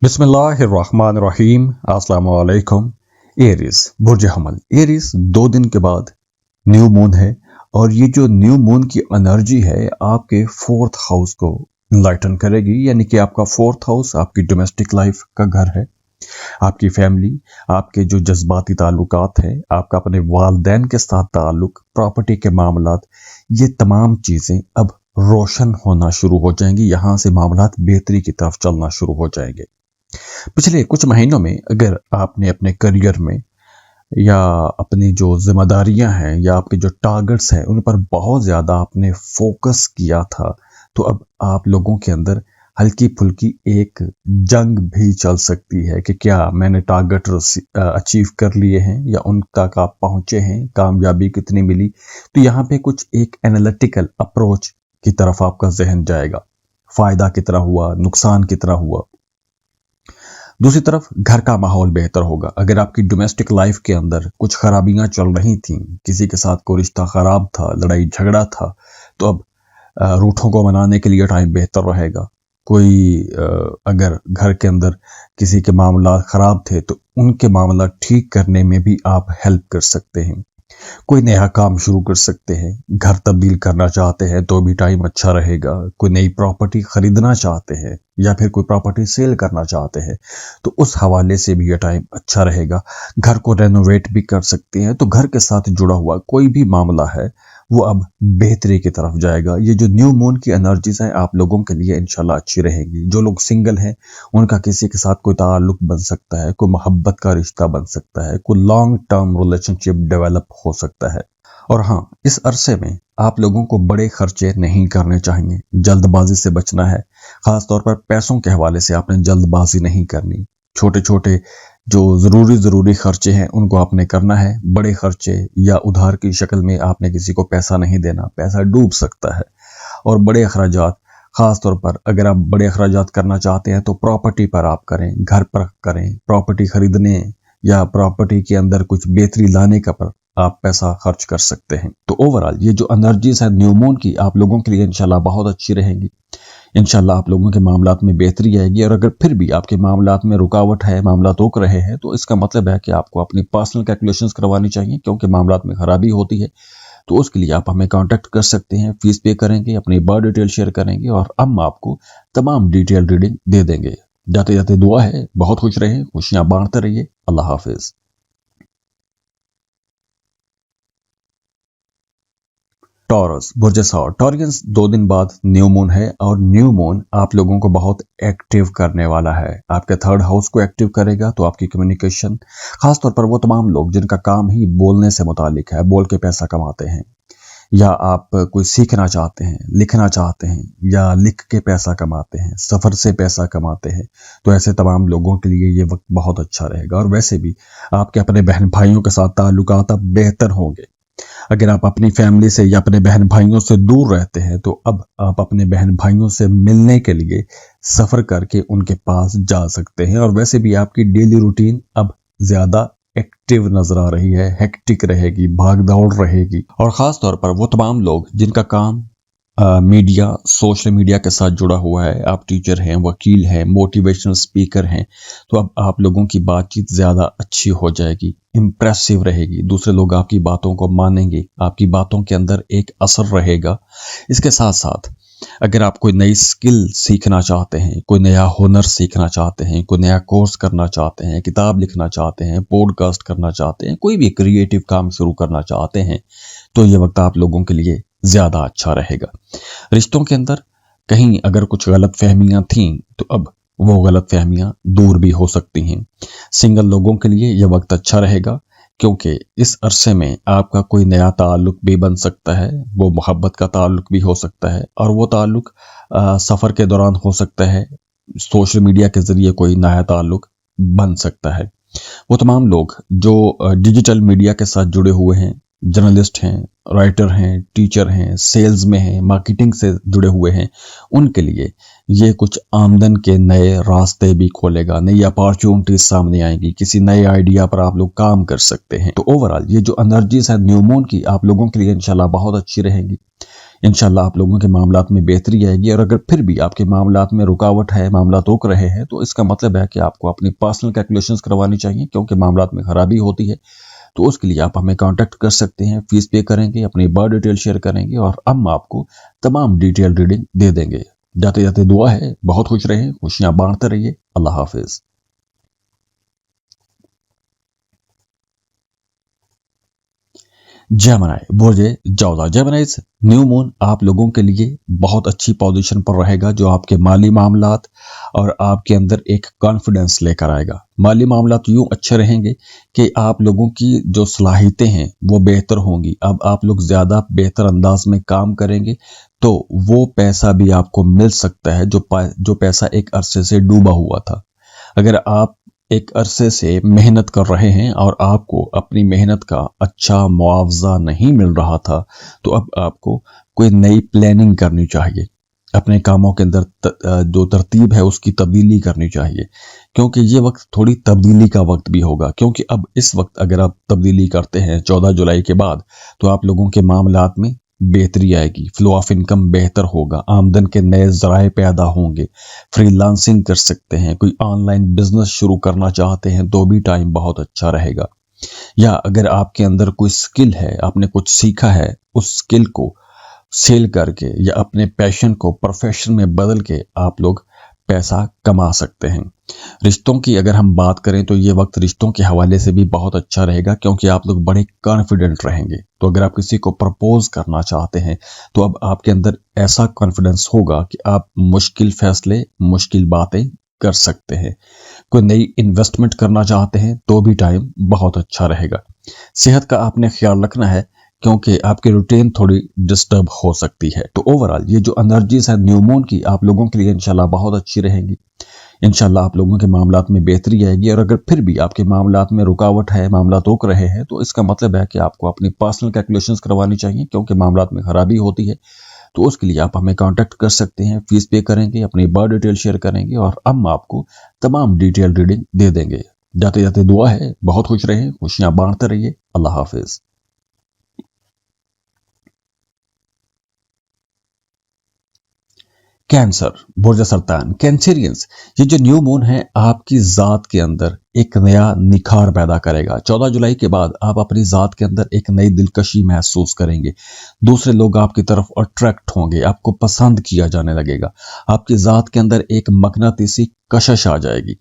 बिस्मिल्लाहिर्रहमानिर्रहीम अस्सलाम वालेकुम। एरीज बुर्ज हमल। एरीज 2 दिन के बाद न्यू मून है और ये जो न्यू मून की एनर्जी है आपके 4th हाउस को इनलाइटन करेगी, यानी कि आपका 4th हाउस आपकी डोमेस्टिक लाइफ का घर है, आपकी फैमिली, आपके जो जज्बाती ताल्लुकात हैं, आपका अपने वालदैन के साथ ताल्लुक, प्रॉपर्टी के मामलात, ये तमाम चीज़ें अब रोशन होना शुरू हो जाएंगी। यहाँ से मामलात बेहतरी की तरफ चलना शुरू हो जाएंगे। पिछले कुछ महीनों में अगर आपने अपने करियर में या अपनी जो जिम्मेदारियां हैं या आपके जो टारगेट्स हैं उन पर बहुत ज़्यादा आपने फोकस किया था, तो अब आप लोगों के अंदर हल्की फुल्की एक जंग भी चल सकती है कि क्या मैंने टारगेट अचीव कर लिए हैं या उन तक आप पहुंचे हैं, कामयाबी कितनी मिली। तो यहाँ पे कुछ एक एनालिटिकल अप्रोच की तरफ आपका जहन जाएगा, फ़ायदा कितना हुआ, नुकसान कितना हुआ। दूसरी तरफ घर का माहौल बेहतर होगा। अगर आपकी डोमेस्टिक लाइफ के अंदर कुछ खराबियां चल रही थीं, किसी के साथ कोई रिश्ता खराब था, लड़ाई झगड़ा था, तो अब रूठों को मनाने के लिए टाइम बेहतर रहेगा। कोई अगर घर के अंदर किसी के मामला खराब थे तो उनके मामला ठीक करने में भी आप हेल्प कर सकते हैं। कोई नया काम शुरू कर सकते हैं, घर तब्दील करना चाहते हैं तो भी टाइम अच्छा रहेगा। कोई नई प्रॉपर्टी खरीदना चाहते हैं या फिर कोई प्रॉपर्टी सेल करना चाहते हैं तो उस हवाले से भी यह टाइम अच्छा रहेगा। घर को रेनोवेट भी कर सकते हैं। तो घर के साथ जुड़ा हुआ कोई भी मामला है वो अब बेहतरी की तरफ जाएगा। ये जो न्यू मून की एनर्जीज हैं आप लोगों के लिए इंशाल्लाह अच्छी रहेंगी। जो लोग सिंगल हैं उनका किसी के साथ कोई ताल्लुक बन सकता है, कोई मोहब्बत का रिश्ता बन सकता है, कोई लॉन्ग टर्म रिलेशनशिप डेवलप हो सकता है। और हाँ, इस अरसे में आप लोगों को बड़े खर्चे नहीं करने चाहिए, जल्दबाजी से बचना है। खास तौर पर पैसों के हवाले से आपने जल्दबाजी नहीं करनी। छोटे छोटे जो ज़रूरी खर्चे हैं उनको आपने करना है। बड़े खर्चे या उधार की शक्ल में आपने किसी को पैसा नहीं देना, पैसा डूब सकता है। और बड़े अखराजात, ख़ास तौर पर अगर आप बड़े अखराजात करना चाहते हैं तो प्रॉपर्टी पर आप करें, घर पर करें। प्रॉपर्टी खरीदने या प्रॉपर्टी के अंदर कुछ बेहतरी लाने का पर आप पैसा खर्च कर सकते हैं। तो ओवरऑल ये जो एनर्जीज है न्यू मून की आप लोगों के लिए इंशाल्लाह बहुत अच्छी रहेंगी। इंशाल्लाह आप लोगों के मामलात में बेहतरी आएगी। और अगर फिर भी आपके मामलात में रुकावट है, मामलात रोक रहे हैं, तो इसका मतलब है कि आपको अपनी पर्सनल कैलकुलेशंस करवानी चाहिए, क्योंकि मामलात में खराबी होती है। तो उसके लिए आप हमें कांटेक्ट कर सकते हैं, फीस पे करेंगे, अपनी बर्थ डिटेल शेयर करेंगे और हम आपको तमाम डिटेल रीडिंग दे देंगे। जाते जाते दुआ है बहुत खुश रहें, खुशियां बांटते रहिए। अल्लाह हाफिज। टॉरस बुर्ज सौर। टॉरियंस 2 दिन बाद न्यू मून है और न्यू मून आप लोगों को बहुत एक्टिव करने वाला है। आपके 3rd हाउस को एक्टिव करेगा तो आपकी कम्युनिकेशन, खासतौर पर वो तमाम लोग जिनका काम ही बोलने से मुतालिक है, बोल के पैसा कमाते हैं, या आप कोई सीखना चाहते हैं, लिखना चाहते हैं, या लिख के पैसा कमाते हैं, सफ़र से पैसा कमाते हैं, तो ऐसे तमाम लोगों के लिए ये वक्त बहुत अच्छा रहेगा। और वैसे भी आपके अपने बहन भाइयों के साथ ताल्लुकात अब बेहतर होंगे। अगर आप अपनी फैमिली से या अपने बहन भाइयों से दूर रहते हैं तो अब आप अपने बहन भाइयों से मिलने के लिए सफ़र करके उनके पास जा सकते हैं। और वैसे भी आपकी डेली रूटीन अब ज़्यादा एक्टिव नजर आ रही है, हेक्टिक रहेगी, भाग दौड़ रहेगी। और ख़ास तौर पर वो तमाम लोग जिनका काम मीडिया, सोशल मीडिया के साथ जुड़ा हुआ है, आप टीचर हैं, वकील हैं, मोटिवेशनल स्पीकर हैं, तो अब आप लोगों की बातचीत ज़्यादा अच्छी हो जाएगी, इम्प्रेसिव रहेगी। दूसरे लोग आपकी बातों को मानेंगे, आपकी बातों के अंदर एक असर रहेगा। इसके साथ साथ अगर आप कोई नई स्किल सीखना चाहते हैं, कोई नया हुनर सीखना चाहते हैं, कोई नया कोर्स करना चाहते हैं, किताब लिखना चाहते हैं, पॉडकास्ट करना चाहते हैं, कोई भी क्रिएटिव काम शुरू करना चाहते हैं, तो ये वक्त आप लोगों के लिए ज़्यादा अच्छा रहेगा। रिश्तों के अंदर कहीं अगर कुछ गलत फहमियाँ थीं तो अब वो गलत फहमियाँ दूर भी हो सकती हैं। सिंगल लोगों के लिए यह वक्त अच्छा रहेगा, क्योंकि इस अरसे में आपका कोई नया ताल्लुक भी बन सकता है। वो मोहब्बत का ताल्लुक भी हो सकता है और वो ताल्लुक सफ़र के दौरान हो सकता है। सोशल मीडिया के ज़रिए कोई नया ताल्लुक बन सकता है। वो तमाम लोग जो डिजिटल मीडिया के साथ जुड़े हुए हैं, जर्नलिस्ट हैं, राइटर हैं, टीचर हैं, सेल्स में हैं, मार्केटिंग से जुड़े हुए हैं, उनके लिए ये कुछ आमदन के नए रास्ते भी खोलेगा, नई अपॉर्चुनिटीज सामने आएंगी, किसी नए आइडिया पर आप लोग काम कर सकते हैं। तो ओवरऑल ये जो एनर्जीज है न्यू मून की आप लोगों के लिए इंशाल्लाह बहुत अच्छी रहेंगी। इंशाल्लाह आप लोगों के मामलात में बेहतरी आएगी। और अगर फिर भी आपके मामलात में रुकावट है, मामलात रोक रहे हैं, तो इसका मतलब है कि आपको अपनी पर्सनल कैलकुलेशंस करवानी चाहिए, क्योंकि मामलात में खराबी होती है। तो उसके लिए आप हमें कांटेक्ट कर सकते हैं, फीस पे करेंगे, अपनी बर्थ डिटेल शेयर करेंगे और हम आपको तमाम डिटेल रीडिंग दे देंगे। जाते जाते दुआ है, बहुत खुश रहें, खुशियां बांटते रहिए। अल्लाह हाफिज। जेमिनी बुर्जे जौजा। जेमिनीज न्यू मून आप लोगों के लिए बहुत अच्छी पोजीशन पर रहेगा, जो आपके माली मामलात और आपके अंदर एक कॉन्फिडेंस लेकर आएगा। माली मामलात यूं अच्छे रहेंगे कि आप लोगों की जो सलाहियतें हैं वो बेहतर होंगी। अब आप लोग ज़्यादा बेहतर अंदाज में काम करेंगे तो वो पैसा भी आपको मिल सकता है जो पैसा एक अरसे से डूबा हुआ था। अगर आप एक अरसे से मेहनत कर रहे हैं और आपको अपनी मेहनत का अच्छा मुआवजा नहीं मिल रहा था, तो अब आपको कोई नई प्लानिंग करनी चाहिए। अपने कामों के अंदर जो तरतीब है उसकी तब्दीली करनी चाहिए, क्योंकि ये वक्त थोड़ी तब्दीली का वक्त भी होगा। क्योंकि अब इस वक्त अगर आप तब्दीली करते हैं 14 जुलाई के बाद, तो आप लोगों के मामलात में बेहतरी आएगी, फ्लो ऑफ इनकम बेहतर होगा, आमदन के नए जराए पैदा होंगे, फ्रीलांसिंग कर सकते हैं, कोई ऑनलाइन बिजनेस शुरू करना चाहते हैं तो भी टाइम बहुत अच्छा रहेगा। या अगर आपके अंदर कोई स्किल है, आपने कुछ सीखा है, उस स्किल को सेल करके या अपने पैशन को प्रोफेशन में बदल के आप लोग पैसा कमा सकते हैं। रिश्तों की अगर हम बात करें तो ये वक्त रिश्तों के हवाले से भी बहुत अच्छा रहेगा, क्योंकि आप लोग बड़े कॉन्फिडेंट रहेंगे। तो अगर आप किसी को प्रपोज करना चाहते हैं तो अब आपके अंदर ऐसा कॉन्फिडेंस होगा कि आप मुश्किल फैसले, मुश्किल बातें कर सकते हैं। कोई नई इन्वेस्टमेंट करना चाहते हैं तो भी टाइम बहुत अच्छा रहेगा। सेहत का आपने ख्याल रखना है, क्योंकि आपकी रूटीन थोड़ी डिस्टर्ब हो सकती है। तो ओवरऑल ये जो एनर्जीज है न्यू मून की आप लोगों के लिए इंशाल्लाह बहुत अच्छी रहेंगी। इंशाल्लाह आप लोगों के मामलात में बेहतरी आएगी। और अगर फिर भी आपके मामलात में रुकावट है, मामलात रोक रहे हैं, तो इसका मतलब है कि आपको अपनी पर्सनल कैलकुलेशंस करवानी चाहिए, क्योंकि मामलात में खराबी होती है। तो उसके लिए आप हमें कांटेक्ट कर सकते हैं, फीस पे करेंगे, अपनी बर्थ डिटेल शेयर करेंगे और हम आपको तमाम डिटेल रीडिंग दे देंगे। जाते जाते दुआ है, बहुत खुश रहें, खुशियां बांटते रहिए। अल्लाह हाफिज। कैंसर बुर्ज सरतान। कैंसरियंस, ये जो न्यू मून है आपकी जात के अंदर एक नया निखार पैदा करेगा। 14 जुलाई के बाद आप अपनी जात के अंदर एक नई दिलकशी महसूस करेंगे। दूसरे लोग आपकी तरफ अट्रैक्ट होंगे, आपको पसंद किया जाने लगेगा। आपकी जात के अंदर एक मकनातीसी कशिश आ जाएगी।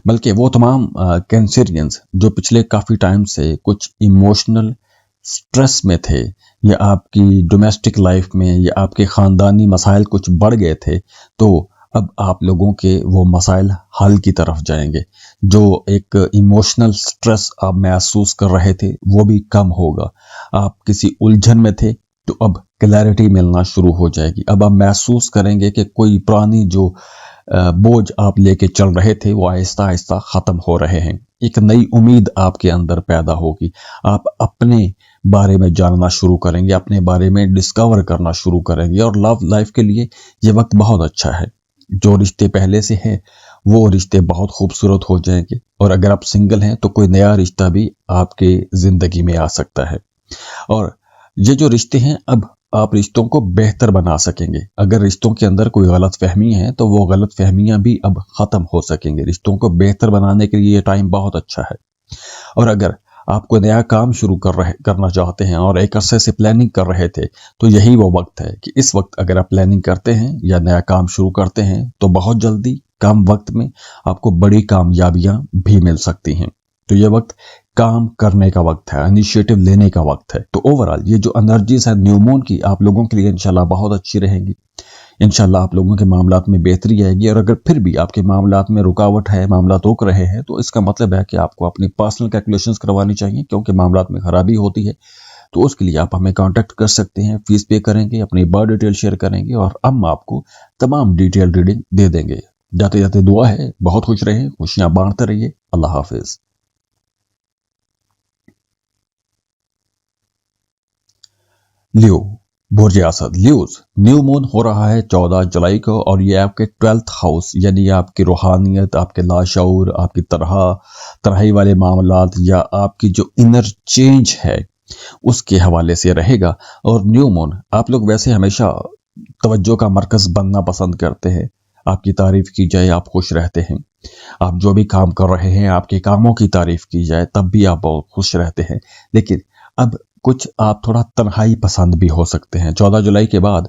बल्कि वो तमाम कैंसरियंस जो पिछले काफ़ी टाइम से कुछ इमोशनल स्ट्रेस में थे, या आपकी डोमेस्टिक लाइफ में या आपके ख़ानदानी मसाइल कुछ बढ़ गए थे, तो अब आप लोगों के वो मसाइल हल की तरफ जाएंगे। जो एक इमोशनल स्ट्रेस आप महसूस कर रहे थे वो भी कम होगा। आप किसी उलझन में थे तो अब क्लैरिटी मिलना शुरू हो जाएगी। अब आप महसूस करेंगे कि कोई पुरानी जो बोझ आप लेके चल रहे थे वो आहिस्ता आहिस्ता ख़त्म हो रहे हैं। एक नई उम्मीद आपके अंदर पैदा होगी। आप अपने बारे में जानना शुरू करेंगे, अपने बारे में डिस्कवर करना शुरू करेंगे। और लव लाइफ के लिए ये वक्त बहुत अच्छा है। जो रिश्ते पहले से हैं वो रिश्ते बहुत खूबसूरत हो जाएंगे। और अगर आप सिंगल हैं तो कोई नया रिश्ता भी आपके ज़िंदगी में आ सकता है। और ये जो रिश्ते हैं अब आप रिश्तों को बेहतर बना सकेंगे। अगर रिश्तों के अंदर कोई गलत फहमी है तो वो गलत फहमियां भी अब ख़त्म हो सकेंगे। रिश्तों को बेहतर बनाने के लिए ये टाइम बहुत अच्छा है। और अगर आप कोई नया काम शुरू करना चाहते हैं और एक अरसे से प्लानिंग कर रहे थे, तो यही वो वक्त है कि इस वक्त अगर आप प्लानिंग करते हैं या नया काम शुरू करते हैं तो बहुत जल्दी कम वक्त में आपको बड़ी कामयाबियां भी मिल सकती हैं। तो ये वक्त काम करने का वक्त है, इनिशिएटिव लेने का वक्त है। तो ओवरऑल ये जो एनर्जीज है न्यू मून की आप लोगों के लिए इंशाल्लाह बहुत अच्छी रहेंगी। इंशाल्लाह आप लोगों के मामलात में बेहतरी आएगी। और अगर फिर भी आपके मामलात में रुकावट है, मामलात रोक रहे हैं, तो इसका मतलब है कि आपको अपनी पर्सनल कैलकुलेशंस करवानी चाहिए, क्योंकि मामलात में खराबी होती है। तो उसके लिए आप हमें कांटेक्ट कर सकते हैं, फीस पे करेंगे, अपनी बर्थ डिटेल शेयर करेंगे और हम आपको तमाम डिटेल रीडिंग दे देंगे। जाते जाते दुआ है, बहुत खुश रहें, खुशियां बांटते रहिए। अल्लाह हाफिज। लियो बुर्ज असद। लियोज न्यू मून हो रहा है 14 जुलाई को, और ये आपके 12th हाउस यानी आपकी रूहानियत, आपके लाशऊर, आपकी तन्हाई वाले मामलात या आपकी जो इनर चेंज है اس کے حوالے سے رہے گا۔ اور نیو مون آپ لوگ ویسے ہمیشہ توجہ کا مرکز بننا پسند کرتے ہیں، آپ کی تعریف کی جائے آپ خوش رہتے ہیں، آپ جو بھی کام کر رہے ہیں آپ کے کاموں کی تعریف کی جائے تب بھی آپ بہت خوش رہتے ہیں۔ لیکن اب کچھ آپ تھوڑا تنہائی پسند بھی ہو سکتے ہیں۔ 14 جولائی کے بعد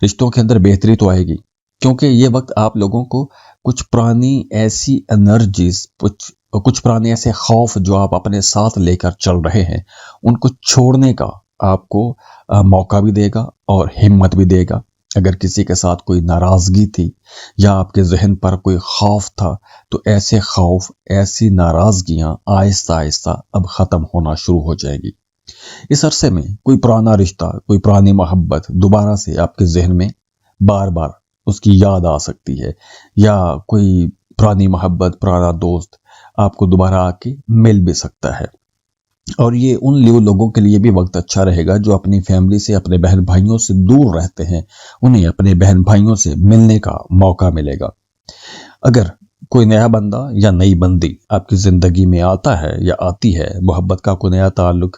رشتوں کے اندر بہتری تو آئے گی، کیونکہ یہ وقت آپ لوگوں کو کچھ پرانی ایسی انرجیز، کچھ پرانے ایسے خوف جو آپ اپنے ساتھ لے کر چل رہے ہیں ان کو چھوڑنے کا آپ کو موقع بھی دے گا اور ہمت بھی دے گا۔ اگر کسی کے ساتھ کوئی ناراضگی تھی یا آپ کے ذہن پر کوئی خوف تھا تو ایسے خوف، ایسی ناراضگیاں آہستہ آہستہ اب ختم ہونا شروع ہو جائے گی۔ اس عرصے میں کوئی پرانا رشتہ، کوئی پرانی محبت دوبارہ سے آپ کے ذہن میں بار بار اس کی یاد آ سکتی ہے، یا کوئی پرانی محبت، پرانا دوست آپ کو دوبارہ آ کے مل بھی سکتا ہے۔ اور یہ ان لیو لوگوں کے لیے بھی وقت اچھا رہے گا جو اپنی فیملی سے، اپنے بہن بھائیوں سے دور رہتے ہیں، انہیں اپنے بہن بھائیوں سے ملنے کا موقع ملے گا۔ اگر کوئی نیا بندہ یا نئی بندی آپ کی زندگی میں آتا ہے یا آتی ہے، محبت کا کوئی نیا تعلق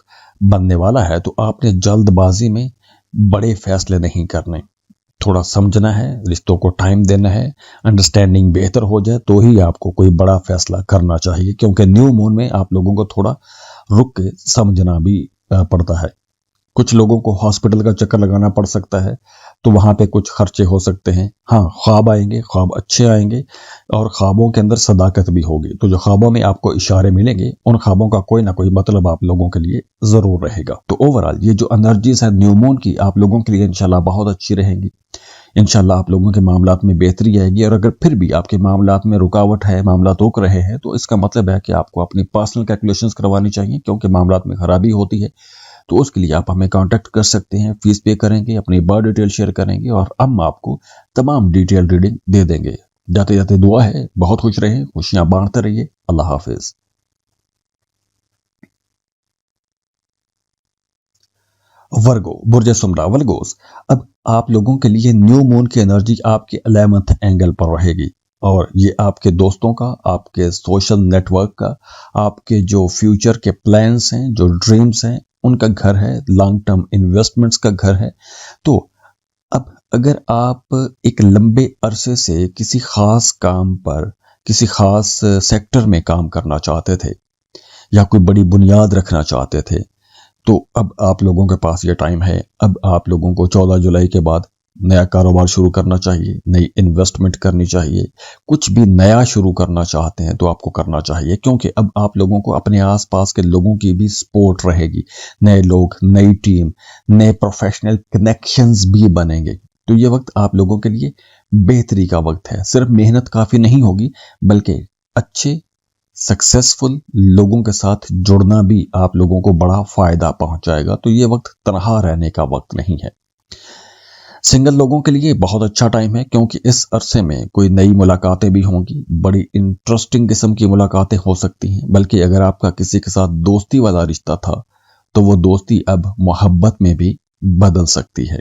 بننے والا ہے، تو آپ نے جلد بازی میں بڑے فیصلے نہیں کرنے، تھوڑا سمجھنا ہے، رشتوں کو ٹائم دینا ہے، انڈرسٹینڈنگ بہتر ہو جائے تو ہی آپ کو کوئی بڑا فیصلہ کرنا چاہیے، کیونکہ نیو مون میں آپ لوگوں کو تھوڑا رک کے سمجھنا بھی پڑتا ہے۔ کچھ لوگوں کو ہاسپٹل کا چکر لگانا پڑ سکتا ہے، تو وہاں پہ کچھ خرچے ہو سکتے ہیں۔ ہاں، خواب آئیں گے، خواب اچھے آئیں گے، اور خوابوں کے اندر صداقت بھی ہوگی، تو جو خوابوں میں آپ کو اشارے ملیں گے ان خوابوں کا کوئی نہ کوئی مطلب آپ لوگوں کے لیے ضرور رہے گا۔ تو اوورآل یہ جو انرجیز ہے نیو مون کی آپ لوگوں کے لیے انشاءاللہ بہت اچھی رہیں گی۔ انشاءاللہ آپ لوگوں کے معاملات میں بہتری آئے گی، اور اگر پھر بھی آپ کے معاملات میں رکاوٹ ہے، معاملات روک رہے ہیں، تو اس کا مطلب ہے کہ آپ کو اپنی پرسنل کیلکولیشنز کروانی چاہیے، کیونکہ معاملات میں خرابی ہوتی ہے۔ تو اس کے لیے آپ ہمیں کانٹیکٹ کر سکتے ہیں، فیس پے کریں گے، اپنی برتھ ڈیٹیل شیئر کریں گے، اور ہم آپ کو تمام ڈیٹیل ریڈنگ دے دیں گے۔ جاتے جاتے دعا ہے بہت خوش رہیں، خوشیاں بانٹتے رہیے۔ اللہ حافظ۔ ورگو، برج سمرا ورگوز، اب آپ لوگوں کے لیے نیو مون کی انرجی آپ کے 11th اینگل پر رہے گی، اور یہ آپ کے دوستوں کا، آپ کے سوشل نیٹ ورک کا، آپ کے جو فیوچر کے پلانس ہیں، جو ڈریمز ہیں، ان کا گھر ہے، لانگ ٹرم انویسٹمنٹس کا گھر ہے۔ تو اب اگر آپ ایک لمبے عرصے سے کسی خاص کام پر، کسی خاص سیکٹر میں کام کرنا چاہتے تھے، یا کوئی بڑی بنیاد رکھنا چاہتے تھے، تو اب آپ لوگوں کے پاس یہ ٹائم ہے۔ اب آپ لوگوں کو 14 جولائی کے بعد نیا کاروبار شروع کرنا چاہیے، نئی انویسٹمنٹ کرنی چاہیے، کچھ بھی نیا شروع کرنا چاہتے ہیں تو آپ کو کرنا چاہیے، کیونکہ اب آپ لوگوں کو اپنے آس پاس کے لوگوں کی بھی سپورٹ رہے گی، نئے لوگ، نئی ٹیم، نئے پروفیشنل کنیکشنز بھی بنیں گے۔ تو یہ وقت آپ لوگوں کے لیے بہتری کا وقت ہے۔ صرف محنت کافی نہیں ہوگی، بلکہ اچھے سکسیسفل لوگوں کے ساتھ جڑنا بھی آپ لوگوں کو بڑا فائدہ پہنچائے گا۔ تو یہ وقت تنہا رہنے کا وقت نہیں ہے۔ سنگل لوگوں کے لیے بہت اچھا ٹائم ہے، کیونکہ اس عرصے میں کوئی نئی ملاقاتیں بھی ہوں گی، بڑی انٹرسٹنگ قسم کی ملاقاتیں ہو سکتی ہیں، بلکہ اگر آپ کا کسی کے ساتھ دوستی والا رشتہ تھا تو وہ دوستی اب محبت میں بھی بدل سکتی ہے۔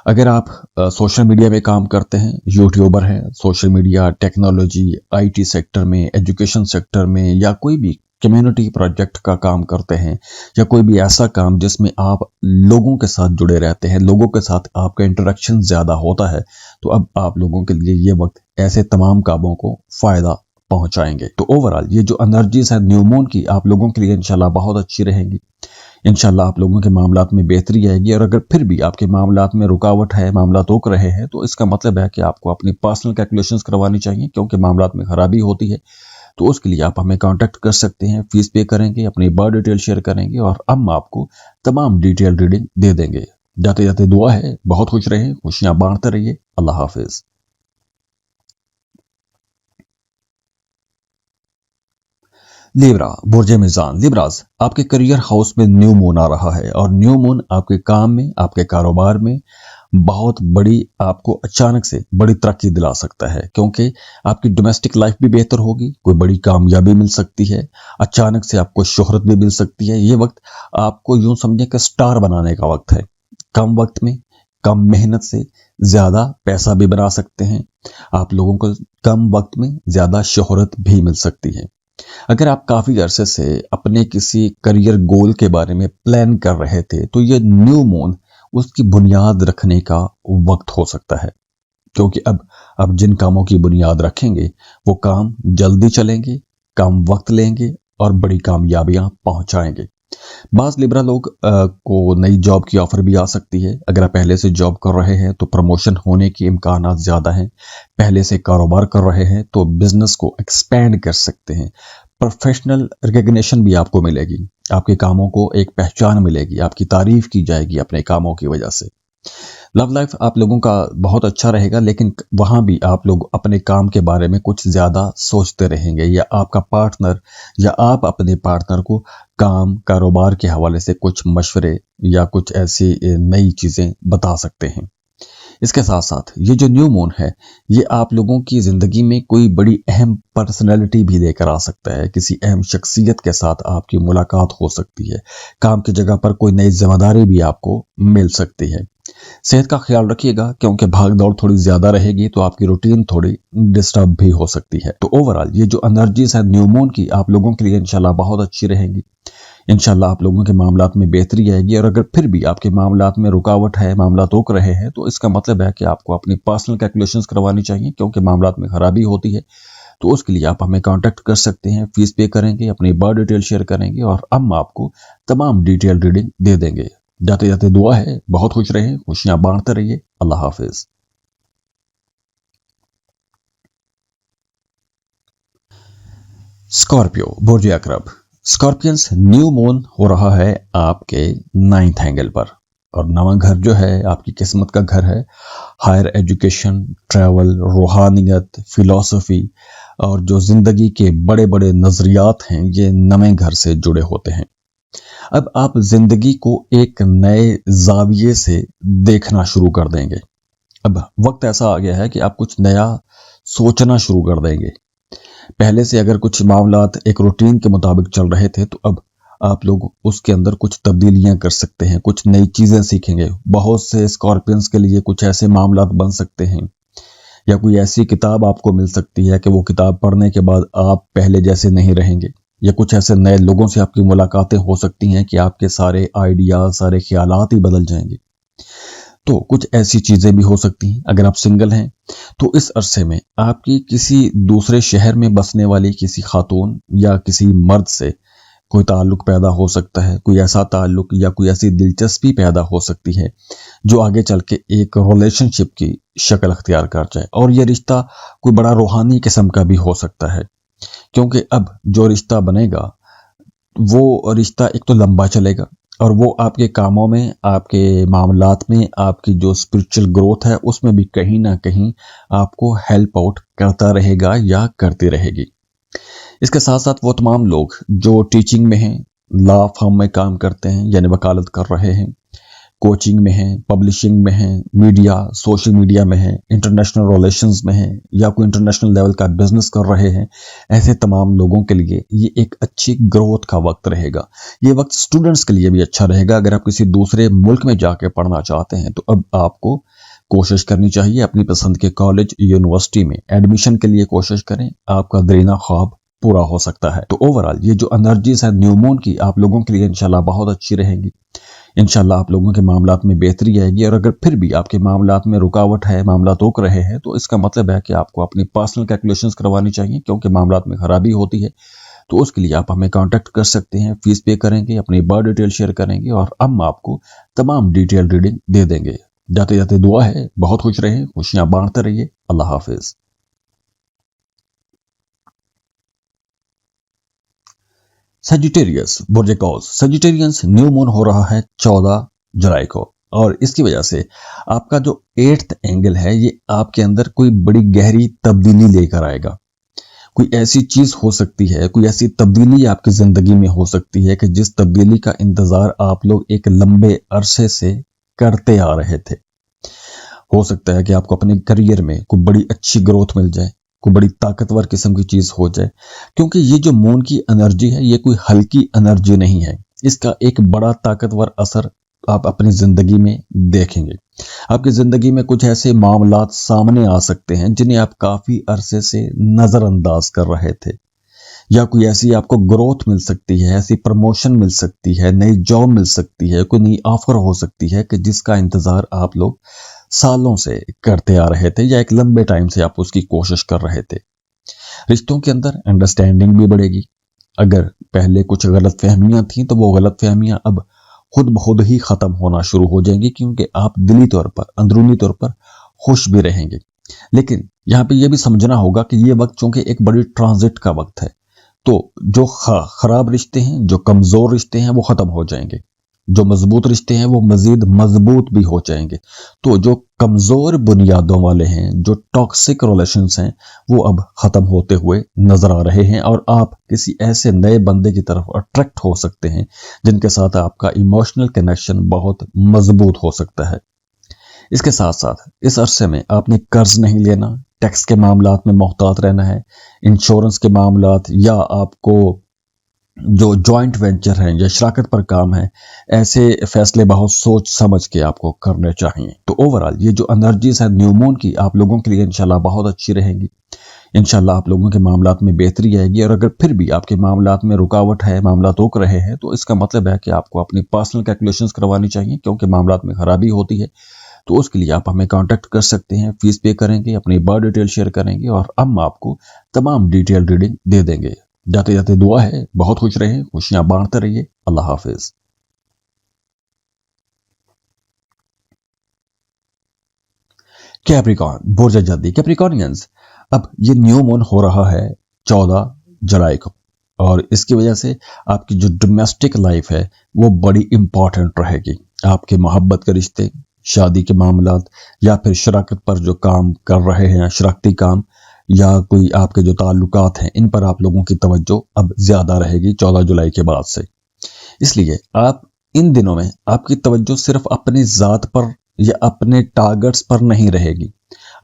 اگر آپ سوشل میڈیا میں کام کرتے ہیں، یوٹیوبر ہیں، social media, technology, I T sector میں، ایجوکیشن سیکٹر میں، یا کوئی بھی کمیونٹی پروجیکٹ کا کام کرتے ہیں، یا کوئی بھی ایسا کام جس میں آپ لوگوں کے ساتھ جڑے رہتے ہیں، لوگوں کے ساتھ آپ کا انٹریکشن زیادہ ہوتا ہے، تو اب آپ لوگوں کے لیے یہ وقت ایسے تمام کاموں کو فائدہ پہنچائیں گے۔ تو اوورآل یہ جو انرجیز ہے نیو مون کی آپ لوگوں کے لیے انشاءاللہ بہت اچھی رہیں گی۔ انشاءاللہ آپ لوگوں کے معاملات میں بہتری آئے گی، اور اگر پھر بھی آپ کے معاملات میں رکاوٹ ہے، معاملات روک رہے ہیں، تو اس کا مطلب ہے کہ آپ کو اپنی پرسنل کیلکولیشنز کروانی چاہیے، کیونکہ معاملات میں خرابی ہوتی ہے۔ تو اس کے لیے آپ ہمیں کانٹیکٹ کر سکتے ہیں، فیس پے کریں گے، اپنی برتھ ڈیٹیل شیئر کریں گے، اور ہم آپ کو تمام ڈیٹیل ریڈنگ دے دیں گے۔ جاتے جاتے دعا ہے بہت خوش رہیں، خوشیاں بانٹتے رہیے۔ اللہ حافظ۔ لیبرا، برج میزان، لیبراز، آپ کے کریئر ہاؤس میں نیو مون آ رہا ہے، اور نیو مون آپ کے کام میں، آپ کے کاروبار میں بہت بڑی، آپ کو اچانک سے بڑی ترقی دلا سکتا ہے، کیونکہ آپ کی ڈومیسٹک لائف بھی بہتر ہوگی، کوئی بڑی کامیابی مل سکتی ہے، اچانک سے آپ کو شہرت بھی مل سکتی ہے۔ یہ وقت آپ کو یوں سمجھیں کہ سٹار بنانے کا وقت ہے۔ کم وقت میں، کم محنت سے زیادہ پیسہ بھی بنا سکتے ہیں، آپ لوگوں کو کم وقت میں زیادہ شہرت بھی مل سکتی ہے۔ अगर आप काफी अरसे से अपने किसी करियर गोल के बारे में प्लान कर रहे थे तो ये न्यू मून उसकी बुनियाद रखने का वक्त हो सकता है, क्योंकि अब जिन कामों की बुनियाद रखेंगे वो काम जल्दी चलेंगे, कम वक्त लेंगे और बड़ी कामयाबियां पहुंचाएंगे। बास लिब्रा लोग को नई जॉब की ऑफर भी आ सकती है। अगर आप पहले से जॉब कर रहे हैं तो प्रमोशन होने के इम्कान ज्यादा हैं। पहले से कारोबार कर रहे हैं तो बिजनेस को एक्सपैंड कर सकते हैं। प्रोफेशनल रिकग्निशन भी आपको मिलेगी, आपके कामों को एक पहचान मिलेगी, आपकी तारीफ की जाएगी अपने कामों की वजह से। लव लाइफ आप लोगों का बहुत अच्छा रहेगा, लेकिन वहां भी आप लोग अपने काम के बारे में कुछ ज्यादा सोचते रहेंगे, या आपका पार्टनर या आप अपने पार्टनर को काम कारोबार के हवाले से कुछ मशवरे या कुछ ऐसी नई चीजें बता सकते हैं। इसके साथ साथ ये जो न्यू मून है ये आप लोगों की जिंदगी में कोई बड़ी अहम पर्सनैलिटी भी लेकर आ सकता है। किसी अहम शख्सियत के साथ आपकी मुलाकात हो सकती है। काम की जगह पर कोई नई जिम्मेदारी भी आपको मिल सकती है। सेहत का ख्याल रखिएगा, क्योंकि भाग दौड़ थोड़ी ज्यादा रहेगी तो आपकी रूटीन थोड़ी डिस्टर्ब भी हो सकती है। तो ओवरऑल ये जो एनर्जीज है न्यू मून की आप लोगों के लिए इंशाल्लाह बहुत अच्छी रहेंगी। इंशाल्लाह आप लोगों के मामलात में बेहतरी आएगी, और अगर फिर भी आपके मामलात में रुकावट है, मामलात रोक रहे हैं, तो इसका मतलब है कि आपको अपनी पर्सनल कैलकुलेशंस करवानी चाहिए, क्योंकि मामलात में खराबी होती है। तो उसके लिए आप हमें कांटेक्ट कर सकते हैं, फीस पे करेंगे, अपनी बर्थ डिटेल शेयर करेंगे और हम आपको तमाम डिटेल रीडिंग दे देंगे। जाते जाते दुआ है बहुत खुश रहें, खुशियां बांटते रहिए। अल्लाह हाफिज। स्कॉर्पियो बुर्ज अकरब। स्कॉर्पियंस न्यू मून हो रहा है आपके 9th एंगल पर, और नवा घर जो है आपकी किस्मत का घर है। हायर एजुकेशन, ट्रैवल, रूहानियत, फिलॉसफी और जो जिंदगी के बड़े बड़े नजरियात हैं ये नए घर से जुड़े होते हैं। अब आप जिंदगी को एक नए जाविये से देखना शुरू कर देंगे। अब वक्त ऐसा आ गया है कि आप कुछ नया सोचना शुरू कर देंगे। पहले से अगर कुछ मामलात एक रूटीन के मुताबिक चल रहे थे तो अब आप लोग उसके अंदर कुछ तब्दीलियां कर सकते हैं, कुछ नई चीजें सीखेंगे। बहुत से स्कॉर्पियंस के लिए कुछ ऐसे मामलात बन सकते हैं, या कोई ऐसी किताब आपको मिल सकती है कि वो किताब पढ़ने के बाद आप पहले जैसे नहीं रहेंगे, या कुछ ऐसे नए लोगों से आपकी मुलाकातें हो सकती हैं कि आपके सारे आइडिया, सारे ख्यालात ही बदल जाएंगे। तो कुछ ऐसी चीजें भी हो सकती हैं। अगर आप सिंगल हैं तो इस अरसे में आपकी किसी दूसरे शहर में बसने वाली किसी खातून या किसी मर्द से कोई ताल्लुक पैदा हो सकता है। कोई ऐसा ताल्लुक या कोई ऐसी दिलचस्पी पैदा हो सकती है जो आगे चल के एक रिलेशनशिप की शक्ल अख्तियार कर जाए, और यह रिश्ता कोई बड़ा रूहानी किस्म का भी हो सकता है, क्योंकि अब जो रिश्ता बनेगा वो रिश्ता एक तो लंबा चलेगा, और वो आपके कामों में, आपके मामलात में, आपकी जो स्पिरिचुअल ग्रोथ है उसमें भी कहीं ना कहीं आपको हेल्प आउट करता रहेगा या करती रहेगी। इसके साथ साथ वो तमाम लोग जो टीचिंग में हैं, लॉ फर्म में काम करते हैं यानी वकालत कर रहे हैं, कोचिंग में हैं, पब्लिशिंग में हैं, मीडिया, सोशल मीडिया में हैं, इंटरनेशनल रिलेशंस में हैं, या कोई इंटरनेशनल लेवल का बिजनेस कर रहे हैं, ऐसे तमाम लोगों के लिए ये एक अच्छी ग्रोथ का वक्त रहेगा। ये वक्त स्टूडेंट्स के लिए भी अच्छा रहेगा। अगर आप किसी दूसरे मुल्क में जाके पढ़ना चाहते हैं तो अब आपको कोशिश करनी चाहिए अपनी पसंद के कॉलेज, यूनिवर्सिटी में एडमिशन के लिए कोशिश करें, आपका दरीना ख्वाब पूरा हो सकता है। तो ओवरऑल ये जो एनर्जीज है न्यू मून की आप लोगों के लिए इंशाल्लाह बहुत अच्छी रहेंगी। इंशाल्लाह आप लोगों के मामलात में बेहतरी आएगी, और अगर फिर भी आपके मामलात में रुकावट है, मामलात रोक रहे हैं, तो इसका मतलब है कि आपको अपनी पर्सनल कैलकुलेशंस करवानी चाहिए, क्योंकि मामलात में खराबी होती है। तो उसके लिए आप हमें कांटेक्ट कर सकते हैं, फीस पे करेंगे, अपनी बर्थ डिटेल शेयर करेंगे और हम आपको तमाम डिटेल रीडिंग दे देंगे। जाते जाते दुआ है बहुत खुश रहें, खुशियां बांटते रहिए। अल्लाह हाफिज। सजिटेरियस बुर्ज कौस। सजिटेरियंस न्यू मून हो रहा है 14 जुलाई को, और इसकी वजह से आपका जो 8th एंगल है ये आपके अंदर कोई बड़ी गहरी तब्दीली लेकर आएगा। कोई ऐसी चीज हो सकती है, कोई ऐसी तब्दीली आपकी जिंदगी में हो सकती है कि जिस तब्दीली का इंतजार आप लोग एक लंबे अरसे से करते आ रहे थे। हो सकता है कि आपको अपने करियर में कोई बड़ी अच्छी ग्रोथ मिल जाए, कोई बड़ी ताकतवर किस्म की चीज हो जाए, क्योंकि ये जो मून की एनर्जी है ये कोई हल्की एनर्जी नहीं है। इसका एक बड़ा ताकतवर असर आप अपनी जिंदगी में देखेंगे। आपकी जिंदगी में कुछ ऐसे मामलात सामने आ सकते हैं जिन्हें आप काफी अरसे से नजरअंदाज कर रहे थे, या कोई ऐसी आपको ग्रोथ मिल सकती है, ऐसी प्रमोशन मिल सकती है, नई जॉब मिल सकती है, कोई नई ऑफर हो सकती है कि जिसका इंतजार आप लोग सालों से करते आ रहे थे या एक लंबे टाइम से आप उसकी कोशिश कर रहे थे। रिश्तों के अंदर अंडरस्टैंडिंग भी बढ़ेगी। अगर पहले कुछ गलत फहमियां थी तो वो गलत फहमियां अब खुद ब खुद ही खत्म होना शुरू हो जाएंगी, क्योंकि आप दिली तौर पर, अंदरूनी तौर पर खुश भी रहेंगे। लेकिन यहाँ पे ये भी समझना होगा कि ये वक्त चूंकि एक बड़ी ट्रांजिट का वक्त है, तो जो खराब रिश्ते हैं, जो कमजोर रिश्ते हैं वो खत्म हो जाएंगे, जो मजबूत रिश्ते हैं वो मजीद मजबूत भी हो जाएंगे। तो जो कमजोर बुनियादों वाले हैं, जो टॉक्सिक रिलेशंस हैं, वो अब खत्म होते हुए नजर आ रहे हैं और आप किसी ऐसे नए बंदे की तरफ अट्रैक्ट हो सकते हैं जिनके साथ आपका इमोशनल कनेक्शन बहुत मजबूत हो सकता है। इसके साथ साथ इस अरसे में आपने कर्ज नहीं लेना, टैक्स के मामलात में मोहतात रहना है, इंश्योरेंस के मामलात या आपको जो जॉइंट वेंचर हैं या शराकत पर काम है, ऐसे फैसले बहुत सोच समझ के आपको करने चाहिए। तो ओवरऑल ये जो एनर्जीज है न्यू मून की आप लोगों के लिए इंशाल्लाह बहुत अच्छी रहेंगी। इंशाल्लाह आप लोगों के मामलात में बेहतरी आएगी। और अगर फिर भी आपके मामलात में रुकावट है, मामला रोक रहे हैं, तो इसका मतलब है कि आपको अपनी पर्सनल कैलकुलेशंस करवानी चाहिए, क्योंकि मामलात में खराबी होती है। तो उसके लिए आप हमें कांटेक्ट कर सकते हैं, फीस पे करेंगे, अपनी बर्थ डिटेल शेयर करेंगे और हम आपको तमाम डिटेल रीडिंग दे देंगे। जाते जाते दुआ है बहुत खुश रहे, खुशियां बांटते रहिए। अल्लाह हाफिज। कैप्रिकॉर्न, बुर्ज जल्दी कैप्रिकॉर्नियंस, अब ये न्यू मून हो रहा है 14 जुलाई को, और इसकी वजह से आपकी जो डोमेस्टिक लाइफ है वो बड़ी इंपॉर्टेंट रहेगी। आपके मोहब्बत के रिश्ते, शादी के मामलात या फिर शराकत पर जो काम कर रहे हैं, शराकती काम या कोई आपके जो ताल्लुकात हैं, इन पर आप लोगों की तवज्जो अब ज्यादा रहेगी 14 जुलाई के बाद से। इसलिए आप इन दिनों में आपकी तवज्जो सिर्फ अपनी जात पर या अपने टारगेट्स पर नहीं रहेगी।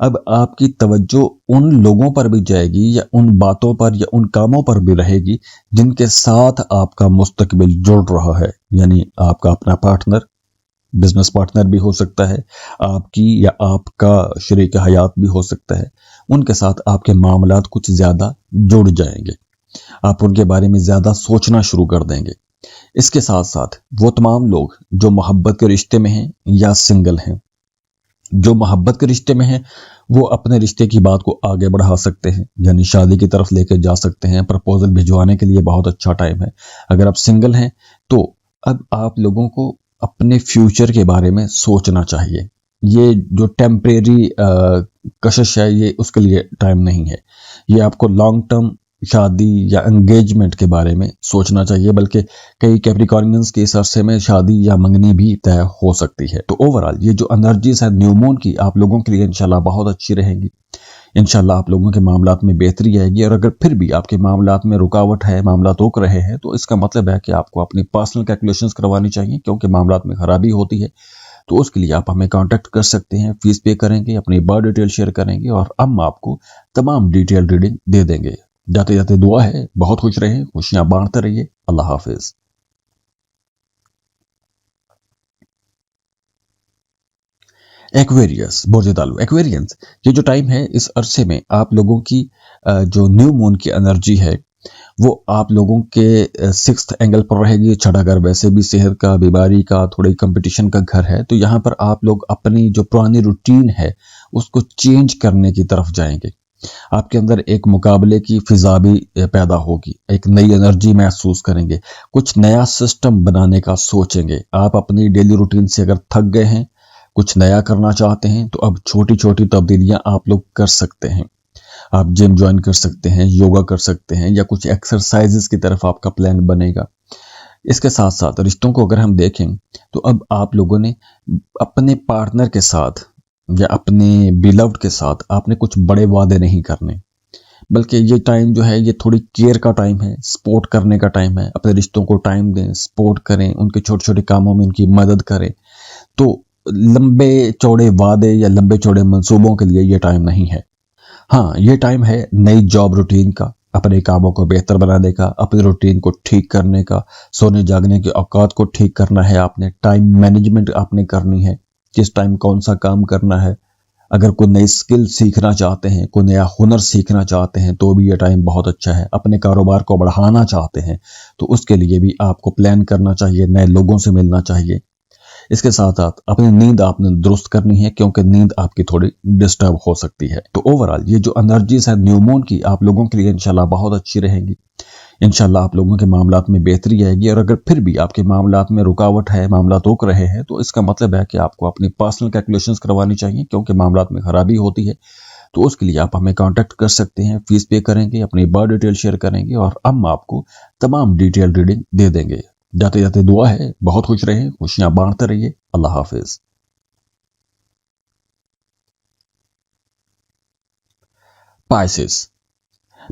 अब आपकी तवज्जो उन लोगों पर भी जाएगी या उन बातों पर या उन कामों पर भी रहेगी जिनके साथ आपका मुस्तकबिल जुड़ रहा है। यानी आपका अपना पार्टनर, बिजनेस पार्टनर भी हो सकता है, आपकी या आपका शरीक हयात भी हो सकता है। उनके साथ आपके मामलात कुछ ज्यादा जुड़ जाएंगे, आप उनके बारे में ज्यादा सोचना शुरू कर देंगे। इसके साथ साथ वो तमाम लोग जो मोहब्बत के रिश्ते में हैं या सिंगल हैं, जो मोहब्बत के रिश्ते में हैं वो अपने रिश्ते की बात को आगे बढ़ा सकते हैं, यानी शादी की तरफ लेकर जा सकते हैं। प्रपोजल भिजवाने के लिए बहुत अच्छा टाइम है। अगर आप सिंगल हैं तो अब आप लोगों को अपने फ्यूचर के बारे में सोचना चाहिए। ये जो टेम्परेरी कशिश है ये उसके लिए टाइम नहीं है। ये आपको लॉन्ग टर्म शादी या एंगेजमेंट के बारे में सोचना चाहिए, बल्कि कई कैप्रिकॉर्नियंस के इस अरसे में शादी या मंगनी भी तय हो सकती है। तो ओवरऑल ये जो एनर्जीज है न्यू मून की आप लोगों के लिए इंशाल्लाह बहुत अच्छी रहेंगी। इंशाल्लाह आप लोगों के मामलात में बेहतरी आएगी। और अगर फिर भी आपके मामलात में रुकावट है, मामला रोक रहे हैं, तो इसका मतलब है कि आपको अपनी पर्सनल कैलकुलेशंस करवानी चाहिए, क्योंकि मामलात में खराबी होती है। तो उसके लिए आप हमें कांटेक्ट कर सकते हैं, फीस पे करेंगे, अपनी बर्थ डिटेल शेयर करेंगे और हम आपको तमाम डिटेल रीडिंग दे देंगे। जाते जाते दुआ है बहुत खुश रहे, खुशियां बांटते रहिए। अल्लाह हाफिज। एक्वेरियस, बुर्ज तालु एक्वेरियंस, ये जो टाइम है इस अरसे में आप लोगों की जो न्यू मून की एनर्जी है वो आप लोगों के सिक्स्थ एंगल पर रहेगी। छठा घर वैसे भी सेहत का, बीमारी का, थोड़ी कंपटीशन का घर है। तो यहाँ पर आप लोग अपनी जो पुरानी रूटीन है उसको चेंज करने की तरफ जाएंगे। आपके अंदर एक मुकाबले की फिजा भी पैदा होगी, एक नई एनर्जी महसूस करेंगे, कुछ नया सिस्टम बनाने का सोचेंगे। आप अपनी डेली रूटीन से अगर थक गए हैं, कुछ नया करना चाहते हैं, तो अब छोटी छोटी तब्दीलियां आप लोग कर सकते हैं। आप जिम ज्वाइन कर सकते हैं, योगा कर सकते हैं, या कुछ एक्सरसाइजेस की तरफ आपका प्लान बनेगा। इसके साथ साथ रिश्तों को अगर हम देखें तो अब आप लोगों ने अपने पार्टनर के साथ या अपने बिलव्ड के साथ आपने कुछ बड़े वादे नहीं करने, बल्कि ये टाइम जो है ये थोड़ी केयर का टाइम है, सपोर्ट करने का टाइम है। अपने रिश्तों को टाइम दें, सपोर्ट करें, उनके छोटे छोटे कामों में उनकी मदद करें। तो लंबे चौड़े वादे या लंबे चौड़े मंसूबों के लिए ये टाइम नहीं है। हाँ, ये टाइम है नई जॉब रूटीन का, अपने कामों को बेहतर बनाने का, अपनी रूटीन को ठीक करने का, सोने जागने के औकात को ठीक करना है। आपने टाइम मैनेजमेंट आपने करनी है, किस टाइम कौन सा काम करना है। अगर कोई नई स्किल सीखना चाहते हैं, कोई नया हुनर सीखना चाहते हैं तो भी ये टाइम बहुत अच्छा है। अपने कारोबार को बढ़ाना चाहते हैं तो उसके लिए भी आपको प्लान करना चाहिए, नए लोगों से मिलना चाहिए। इसके साथ साथ अपनी नींद आपने दुरुस्त करनी है क्योंकि नींद आपकी थोड़ी डिस्टर्ब हो सकती है। तो ओवरऑल ये जो एनर्जीज है न्यू मून की आप लोगों के लिए इंशाल्लाह बहुत अच्छी रहेंगी। इंशाल्लाह आप लोगों के मामलात में बेहतरी आएगी। और अगर फिर भी आपके मामलात में रुकावट है, मामलात रुक रहे हैं, तो इसका मतलब है कि आपको अपनी पर्सनल कैलकुलेशंस करवानी चाहिए क्योंकि मामलात में खराबी होती है। तो उसके लिए आप हमें कांटेक्ट कर सकते हैं, फीस पे करेंगे, अपनी बर्थ डिटेल शेयर करेंगे और हम आपको तमाम डिटेल रीडिंग दे देंगे। जाते जाते दुआ है बहुत खुश रहे, खुशियां बांटते रहिए। अल्लाह हाफिज। पाइसेस।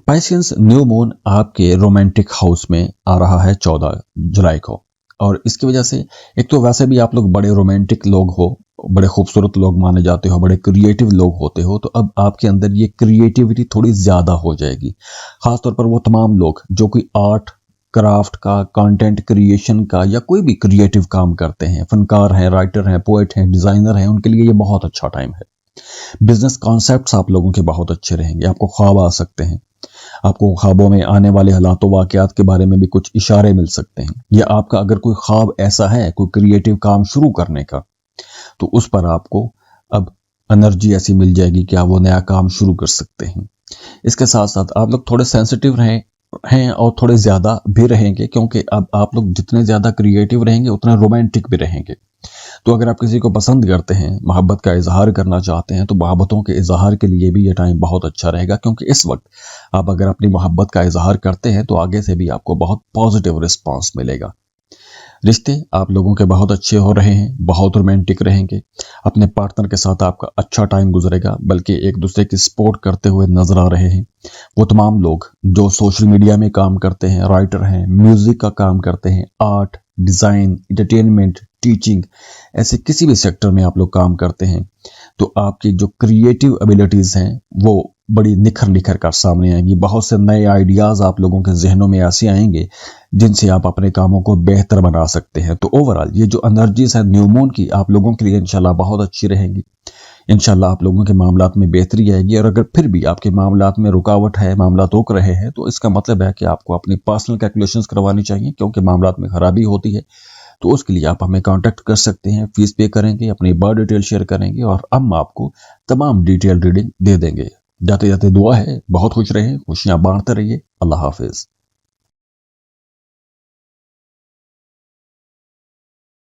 पाइसेंस न्यू मून आपके रोमांटिक हाउस में आ रहा है 14 जुलाई को। और इसकी वजह से एक तो वैसे भी आप लोग बड़े रोमांटिक लोग हो, बड़े खूबसूरत लोग माने जाते हो, बड़े क्रिएटिव लोग होते हो, तो अब आपके अंदर ये क्रिएटिविटी थोड़ी ज्यादा हो जाएगी। खासतौर पर वो तमाम लोग जो कोई आर्ट क्राफ्ट का, कंटेंट क्रिएशन का या कोई भी क्रिएटिव काम करते हैं, फनकार हैं, राइटर हैं, पोएट हैं, डिजाइनर हैं, उनके लिए ये बहुत अच्छा टाइम है। बिजनेस कॉन्सेप्ट्स आप लोगों के बहुत अच्छे रहेंगे। आपको ख्वाब आ सकते हैं, आपको ख्वाबों में आने वाले हालात वाकयात के बारे में भी कुछ इशारे मिल सकते हैं। या आपका अगर कोई ख्वाब ऐसा है कोई क्रिएटिव काम शुरू करने का, तो उस पर आपको अब एनर्जी ऐसी मिल जाएगी कि आप वो नया काम शुरू कर सकते हैं। इसके साथ साथ आप लोग थोड़े सेंसिटिव हैं और थोड़े ज्यादा भी रहेंगे क्योंकि अब आप लोग जितने ज्यादा क्रिएटिव रहेंगे उतना रोमांटिक भी रहेंगे। तो अगर आप किसी को पसंद करते हैं, मोहब्बत का इजहार करना चाहते हैं, तो मोहब्बतों के इजहार के लिए भी ये टाइम बहुत अच्छा रहेगा क्योंकि इस वक्त आप अगर अपनी मोहब्बत का इजहार करते हैं तो आगे से भी आपको बहुत पॉजिटिव रिस्पांस मिलेगा। रिश्ते आप लोगों के बहुत अच्छे हो रहे हैं, बहुत रोमांटिक रहेंगे। अपने पार्टनर के साथ आपका अच्छा टाइम गुजरेगा, बल्कि एक दूसरे की सपोर्ट करते हुए नजर आ रहे हैं। वो तमाम लोग जो सोशल मीडिया में काम करते हैं, राइटर हैं, म्यूजिक का काम करते हैं, आर्ट, डिजाइन, एंटरटेनमेंट, टीचिंग, ऐसे किसी भी सेक्टर में आप लोग काम करते हैं, तो आपकी जो क्रिएटिव एबिलिटीज हैं वो बड़ी निखर निखर कर सामने आएंगी। बहुत से नए आइडियाज आप लोगों के जहनों में ऐसे आएंगे जिनसे आप अपने कामों को बेहतर बना सकते हैं। तो ओवरऑल ये जो एनर्जीज है न्यू मून की आप लोगों के लिए इंशाल्लाह बहुत अच्छी रहेंगी। इंशाल्लाह आप लोगों के मामलात में बेहतरी आएगी। और अगर फिर भी आपके मामलात में रुकावट है, मामलात रुक रहे हैं, तो इसका मतलब है कि आपको अपनी पर्सनल कैलकुलेशंस करवानी चाहिए क्योंकि मामलात में खराबी होती है। तो उसके लिए आप हमें कांटेक्ट कर सकते हैं, फीस पे करेंगे, अपनी बर्थ डिटेल शेयर करेंगे और हम आपको तमाम डिटेल रीडिंग दे देंगे। जाते जाते दुआ है बहुत खुश रहे, खुशियां बांटते रहिए। अल्लाह हाफिज।